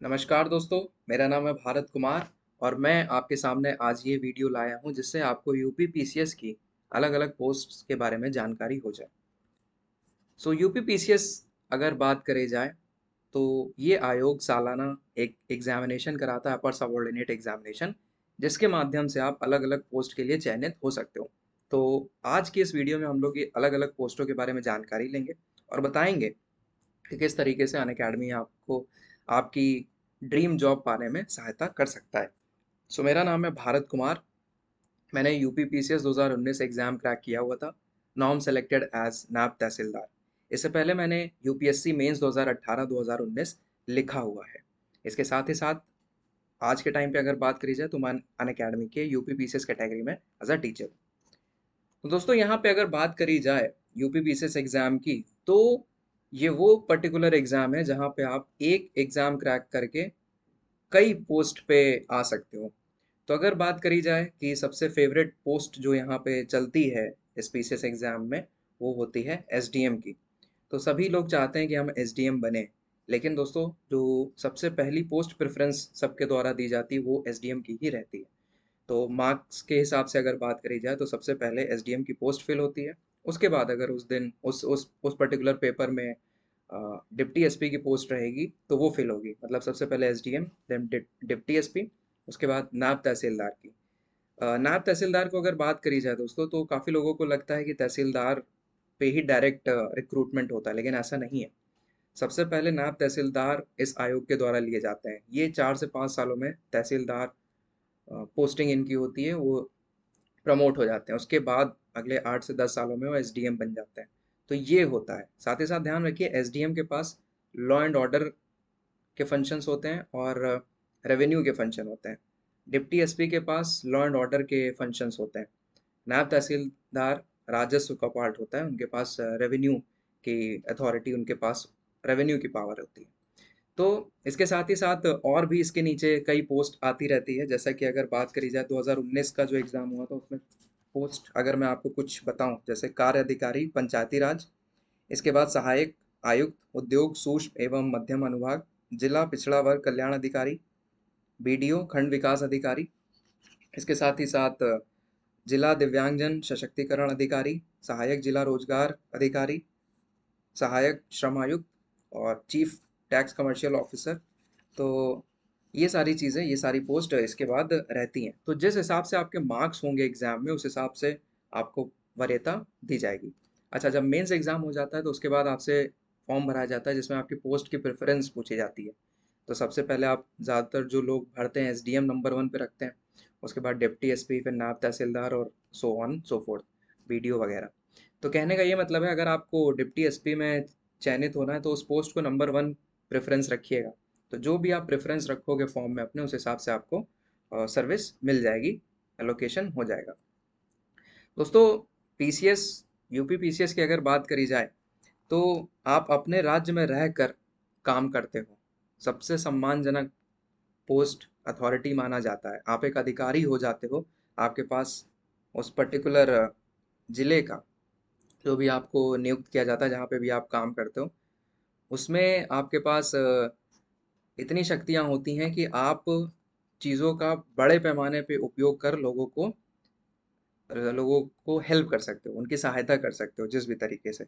नमस्कार दोस्तों, मेरा नाम है भारत कुमार और मैं आपके सामने आज ये वीडियो लाया हूँ जिससे आपको यूपी पीसीएस की अलग-अलग पोस्ट्स के बारे में जानकारी हो जाए। सो यूपी पीसीएस अगर बात करी जाए तो ये आयोग सालाना एक एग्जामिनेशन कराता है, अपर सबऑर्डिनेट एग्जामिनेशन, जिसके माध्यम से आप अलग-अलग पोस्ट के लिए चयनित हो सकते हो। तो आज की इस वीडियो में हम लोग ये अलग-अलग पोस्टों के बारे में जानकारी लेंगे और बताएंगे कि किस तरीके से अनअकैडमी आपको आपकी ड्रीम जॉब पाने में सहायता कर सकता है। सो मेरा नाम है भारत कुमार। मैंने यूपी पीसीएस 2019 एग्जाम क्रैक किया हुआ था। Now I am selected as naib tehsildar. इससे पहले मैंने यूपीएससी मेंस 2018-2019 लिखा हुआ है। इसके साथ ही साथ आज के टाइम पे अगर बात करी जाए तो मैं अनअकैडमी के यूपी पीसीएस कैटेगरी में एज अ टीचर। तो दोस्तों यहाँ पे अगर बात करी जाए यूपी पीसीएस एग्जाम की, तो ये वो पर्टिकुलर एग्जाम है जहाँ पे आप एक एग्जाम क्रैक करके कई पोस्ट पे आ सकते हो। तो अगर बात करी जाए कि सबसे फेवरेट पोस्ट जो यहाँ पे चलती है इस पीसीएस एग्जाम में, वो होती है एसडीएम की। तो सभी लोग चाहते हैं कि हम एसडीएम बने, लेकिन दोस्तों जो सबसे पहली पोस्ट प्रेफरेंस सबके द्वारा दी जाती है वो एसडीएम की ही रहती है। तो मार्क्स के हिसाब से अगर बात करी जाए तो सबसे पहले एसडीएम की पोस्ट फिल होती है। उसके बाद अगर उस दिन उस पर्टिकुलर पेपर में डिप्टी एसपी की पोस्ट रहेगी तो वो फिल होगी। मतलब सबसे पहले एसडीएम, देन डिप्टी एसपी, उसके बाद नायब तहसीलदार की। नायब तहसीलदार को अगर बात करी जाए दोस्तों, तो काफ़ी लोगों को लगता है कि तहसीलदार पे ही डायरेक्ट रिक्रूटमेंट होता है, लेकिन ऐसा नहीं है। सबसे पहले नायब तहसीलदार इस आयोग के द्वारा लिए जाते हैं। ये 4 से 5 सालों में तहसीलदार पोस्टिंग इनकी होती है, वो प्रमोट हो जाते हैं। उसके बाद अगले 8 से 10 सालों में वो एसडीएम बन जाते हैं। तो ये होता है। साथ ही साथ ध्यान रखिए, एसडीएम के पास लॉ एंड ऑर्डर के फंक्शंस होते हैं और रेवेन्यू के फंक्शन होते हैं। डिप्टी एसपी के पास लॉ एंड ऑर्डर के फंक्शंस होते हैं। नायब तहसीलदार राजस्व का पार्ट होता है, उनके पास रेवेन्यू की अथॉरिटी, उनके पास रेवेन्यू की पावर होती है। तो इसके साथ ही साथ और भी इसके नीचे कई पोस्ट आती रहती है। जैसा कि अगर बात करी जाए 2019 का जो एग्ज़ाम हुआ था उसमें पोस्ट अगर मैं आपको कुछ बताऊं, जैसे कार्य अधिकारी पंचायती राज, इसके बाद सहायक आयुक्त उद्योग सूक्ष्म एवं मध्यम अनुभाग, जिला पिछड़ा वर्ग कल्याण अधिकारी, बीडीओ खंड विकास अधिकारी, इसके साथ ही साथ जिला दिव्यांगजन सशक्तिकरण अधिकारी, सहायक जिला रोजगार अधिकारी, सहायक श्रम आयुक्त और चीफ टैक्स कमर्शियल ऑफिसर। तो ये सारी चीज़ें, ये सारी पोस्ट इसके बाद रहती हैं। तो जिस हिसाब से आपके मार्क्स होंगे एग्ज़ाम में, उस हिसाब से आपको वरीयता दी जाएगी। अच्छा, जब मेंस एग्ज़ाम हो जाता है तो उसके बाद आपसे फॉर्म भराया जाता है जिसमें आपकी पोस्ट की प्रेफ़रेंस पूछी जाती है। तो सबसे पहले आप ज़्यादातर जो लोग भरते हैं एसडीएम नंबर 1 पे रखते हैं। उसके बाद डिप्टी एसपी, फिर नायब तहसीलदार और so on so fourth, BDO वगैरह। तो कहने का ये मतलब है, अगर आपको डिप्टी एसपी में चयनित होना है तो उस पोस्ट को नंबर 1 प्रेफ़रेंस रखिएगा। तो जो भी आप प्रेफ़रेंस रखोगे फॉर्म में अपने, उस हिसाब से आपको सर्विस मिल जाएगी, एलोकेशन हो जाएगा। दोस्तों पीसीएस, यूपी पीसीएस की अगर बात करी जाए तो आप अपने राज्य में रहकर काम करते हो। सबसे सम्मानजनक पोस्ट अथॉरिटी माना जाता है। आप एक अधिकारी हो जाते हो। आपके पास उस पर्टिकुलर जिले का जो भी आपको नियुक्त किया जाता है, जहाँ पे भी आप काम करते हो, उसमें आपके पास इतनी शक्तियाँ होती हैं कि आप चीज़ों का बड़े पैमाने पे उपयोग कर लोगों को हेल्प कर सकते हो, उनकी सहायता कर सकते हो जिस भी तरीके से।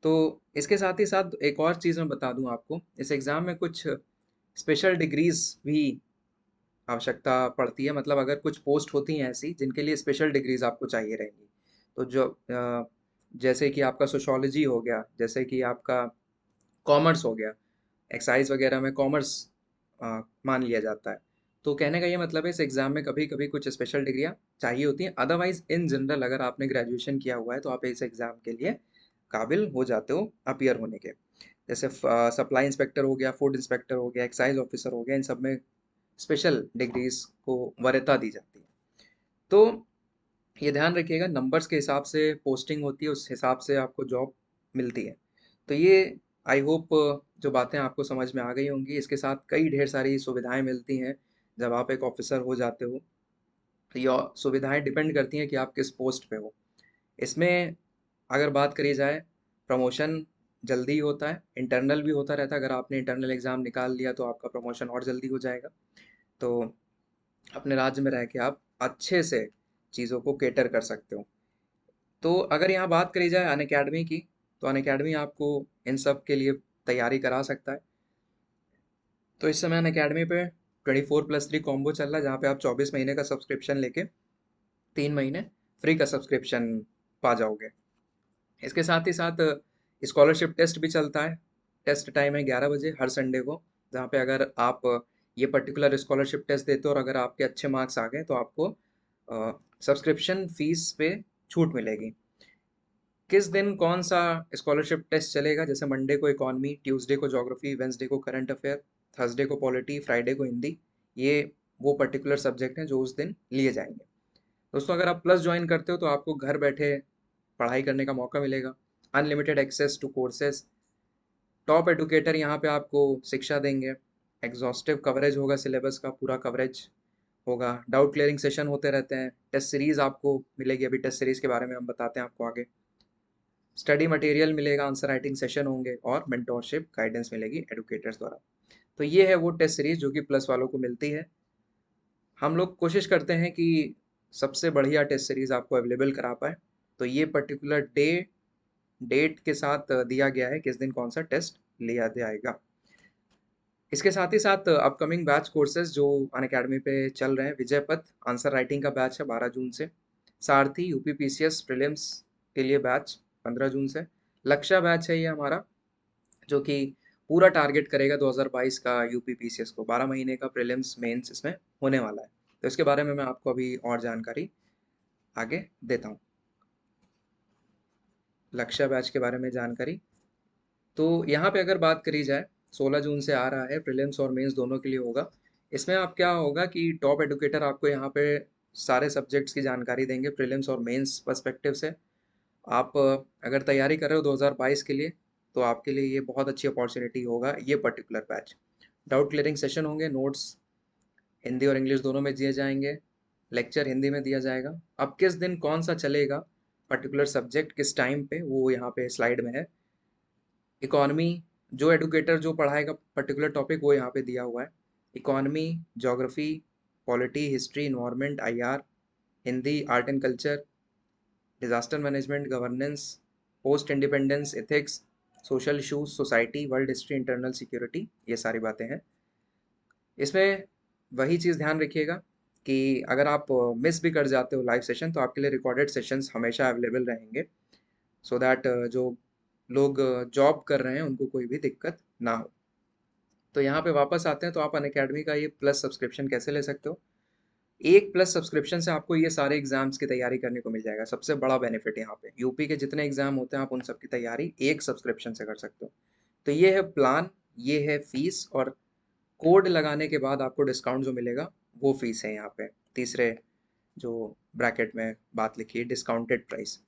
तो इसके साथ ही साथ एक और चीज़ मैं बता दूं आपको, इस एग्ज़ाम में कुछ स्पेशल डिग्रीज भी आवश्यकता पड़ती है। मतलब अगर कुछ पोस्ट होती हैं ऐसी जिनके लिए स्पेशल डिग्रीज आपको चाहिए रहेंगी। तो जो जैसे कि आपका सोशोलॉजी हो गया, जैसे कि आपका कॉमर्स हो गया, एक्साइज वगैरह में कॉमर्स मान लिया जाता है। तो कहने का ये मतलब है, इस एग्ज़ाम में कभी कभी कुछ स्पेशल डिग्रियाँ चाहिए होती हैं। अदरवाइज इन जनरल अगर आपने ग्रेजुएशन किया हुआ है तो आप इस एग्ज़ाम के लिए काबिल हो जाते हो अपीयर होने के। जैसे सप्लाई इंस्पेक्टर हो गया, फूड इंस्पेक्टर हो गया, एक्साइज ऑफिसर हो गया, इन सब में स्पेशल डिग्रीज को वरीयता दी जाती है। तो ये ध्यान रखिएगा, नंबर्स के हिसाब से पोस्टिंग होती है, उस हिसाब से आपको जॉब मिलती है। तो ये आई होप जो बातें आपको समझ में आ गई होंगी। इसके साथ कई ढेर सारी सुविधाएं मिलती हैं जब आप एक ऑफिसर हो जाते हो। तो ये सुविधाएं डिपेंड करती हैं कि आप किस पोस्ट पे हो। इसमें अगर बात करी जाए प्रमोशन जल्दी होता है, इंटरनल भी होता रहता है। अगर आपने इंटरनल एग्ज़ाम निकाल लिया तो आपका प्रमोशन और जल्दी हो जाएगा। तो अपने राज्य में रह के आप अच्छे से चीज़ों को कैटर कर सकते हो। तो अगर यहाँ बात करी जाए अनअकैडमी की, तो अनअकैडमी आपको इन सब के लिए तैयारी करा सकता है। तो इस समय अनअकैडमी पे 24+3 कॉम्बो चल रहा है, जहाँ पे आप 24 महीने का सब्सक्रिप्शन लेके 3 महीने फ्री का सब्सक्रिप्शन पा जाओगे। इसके साथ ही साथ स्कॉलरशिप टेस्ट भी चलता है। टेस्ट टाइम है 11 बजे हर संडे को, जहाँ पे अगर आप ये पर्टिकुलर स्कॉलरशिप टेस्ट देते हो और अगर आपके अच्छे मार्क्स आ गए तो आपको सब्सक्रिप्शन फीस पे छूट मिलेगी। किस दिन कौन सा स्कॉलरशिप टेस्ट चलेगा, जैसे मंडे को इकॉनमी, ट्यूसडे को ज्योग्राफी, वेंसडे को करंट अफेयर, थर्सडे को पॉलिटी, फ्राइडे को हिंदी। ये वो पर्टिकुलर सब्जेक्ट हैं जो उस दिन लिए जाएंगे। दोस्तों, अगर आप प्लस ज्वाइन करते हो तो आपको घर बैठे पढ़ाई करने का मौका मिलेगा, unlimited access to courses, top educator यहाँ पे आपको शिक्षा देंगे, एग्जॉस्टिव कवरेज होगा, सिलेबस का पूरा कवरेज होगा, डाउट क्लियरिंग सेशन होते रहते हैं, टेस्ट सीरीज आपको मिलेगी, अभी टेस्ट सीरीज के बारे में हम बताते हैं आपको आगे, स्टडी मटेरियल मिलेगा, आंसर राइटिंग सेशन होंगे और मेंटोरशिप गाइडेंस मिलेगी एडुकेटर्स द्वारा। तो ये है वो टेस्ट सीरीज जो कि प्लस वालों को मिलती है। हम लोग कोशिश करते हैं कि सबसे बढ़िया टेस्ट सीरीज आपको अवेलेबल करा पाए। तो ये पर्टिकुलर डेट के साथ दिया गया है किस दिन कौन सा टेस्ट लिया जाएगा। इसके साथ ही साथ अपकमिंग बैच कोर्सेज जो अनअकैडमी पे चल रहे हैं, विजय पथ आंसर राइटिंग का बैच है 12 जून से, सारथी यूपी पीसीएस प्रीलिम्स के लिए बैच 15 जून से, लक्ष्य बैच है ये हमारा, जो कि पूरा टारगेट करेगा 2022 का यूपी पीसीएस को, 12 महीने का प्रीलिम्स मेंस इसमें होने वाला है। तो इसके बारे में मैं आपको अभी और जानकारी आगे देता हूँ। लक्ष्य बैच के बारे में जानकारी, तो यहाँ पे अगर बात करी जाए, 16 जून से आ रहा है, प्रीलिम्स और मेंस दोनों के लिए होगा। इसमें आप क्या होगा कि टॉप एडुकेटर आपको यहाँ पे सारे सब्जेक्ट्स की जानकारी देंगे प्रीलिम्स और मेंस पर्सपेक्टिव से। आप अगर तैयारी कर रहे हो 2022 के लिए, तो आपके लिए ये बहुत अच्छी अपॉर्चुनिटी होगा ये particular batch. Doubt clearing session होंगे, नोट्स हिंदी और इंग्लिश दोनों में दिए जाएंगे, लेक्चर हिंदी में दिया जाएगा। अब किस दिन कौन सा चलेगा पर्टिकुलर सब्जेक्ट किस टाइम पे, वो यहाँ पे स्लाइड में है। इकॉनमी, जो एडुकेटर जो पढ़ाएगा पर्टिकुलर टॉपिक वो यहाँ पे दिया हुआ है। Economy, geography, polity, history, environment, IR, Hindi, art and culture, disaster management, governance, post independence, ethics, social issues, society, world history, internal security, ये सारी बातें हैं। इसमें वही चीज़ ध्यान रखिएगा कि अगर आप मिस भी कर जाते हो लाइव सेशन, तो आपके लिए रिकॉर्डेड सेशंस हमेशा अवेलेबल रहेंगे, सो दैट जो लोग जॉब कर रहे हैं उनको कोई भी दिक्कत ना हो। तो यहाँ पे वापस आते हैं, तो आप अनअकैडमी का ये प्लस सब्सक्रिप्शन कैसे ले सकते हो। एक प्लस सब्सक्रिप्शन से आपको ये सारे एग्जाम्स की तैयारी करने को मिल जाएगा। सबसे बड़ा बेनिफिट यहाँ पे, यूपी के जितने एग्जाम होते हैं आप उन सब की तैयारी एक सब्सक्रिप्शन से कर सकते हो। तो ये है प्लान, ये है फीस, और कोड लगाने के बाद आपको डिस्काउंट जो मिलेगा वो फीस है यहाँ पे, तीसरे जो ब्रैकेट में बात लिखी है डिस्काउंटेड प्राइस।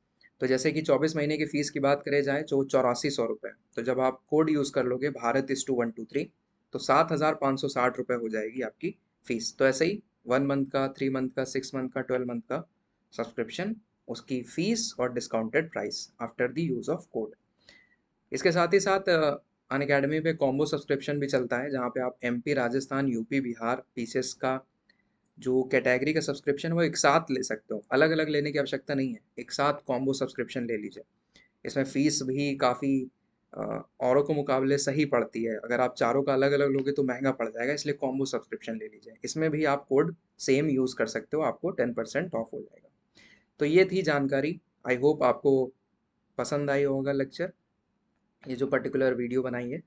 तो जैसे कि 24 महीने की फ़ीस की बात करे जाए जो 8400 रुपये, तो जब आप कोड यूज़ कर लोगे भारत is to 123, तो 7560 रुपये हो जाएगी आपकी फ़ीस। तो ऐसे ही 1 मंथ का, 3 मंथ का, 6 मंथ का, 12 मंथ का सब्सक्रिप्शन, उसकी फ़ीस और discounted price after the use of code. इसके साथ ही साथ अनअकैडमी पे कॉम्बो सब्सक्रिप्शन भी चलता है, जहाँ पे आप MP, Rajasthan, UP, Bihar PCS का जो कैटेगरी का सब्सक्रिप्शन है वो एक साथ ले सकते हो, अलग अलग लेने की आवश्यकता नहीं है, एक साथ कॉम्बो सब्सक्रिप्शन ले लीजिए। इसमें फीस भी काफ़ी औरों के मुकाबले सही पड़ती है। अगर आप चारों का अलग अलग लोगे तो महंगा पड़ जाएगा, इसलिए कॉम्बो सब्सक्रिप्शन ले लीजिए। इसमें भी आप कोड सेम यूज़ कर सकते हो, आपको 10% ऑफ हो जाएगा। तो ये थी जानकारी। आई होप आपको पसंद आई होगा लेक्चर, ये जो पर्टिकुलर वीडियो बनाई है।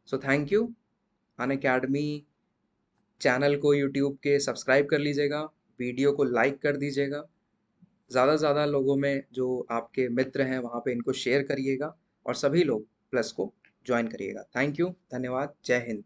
So thank you. Unacademy channel को यूट्यूब के सब्सक्राइब कर लीजिएगा, वीडियो को लाइक कर दीजिएगा, ज़्यादा से ज़्यादा लोगों में जो आपके मित्र हैं वहाँ पे इनको शेयर करिएगा, और सभी लोग प्लस को ज्वाइन करिएगा। थैंक यू, धन्यवाद, जय हिंद।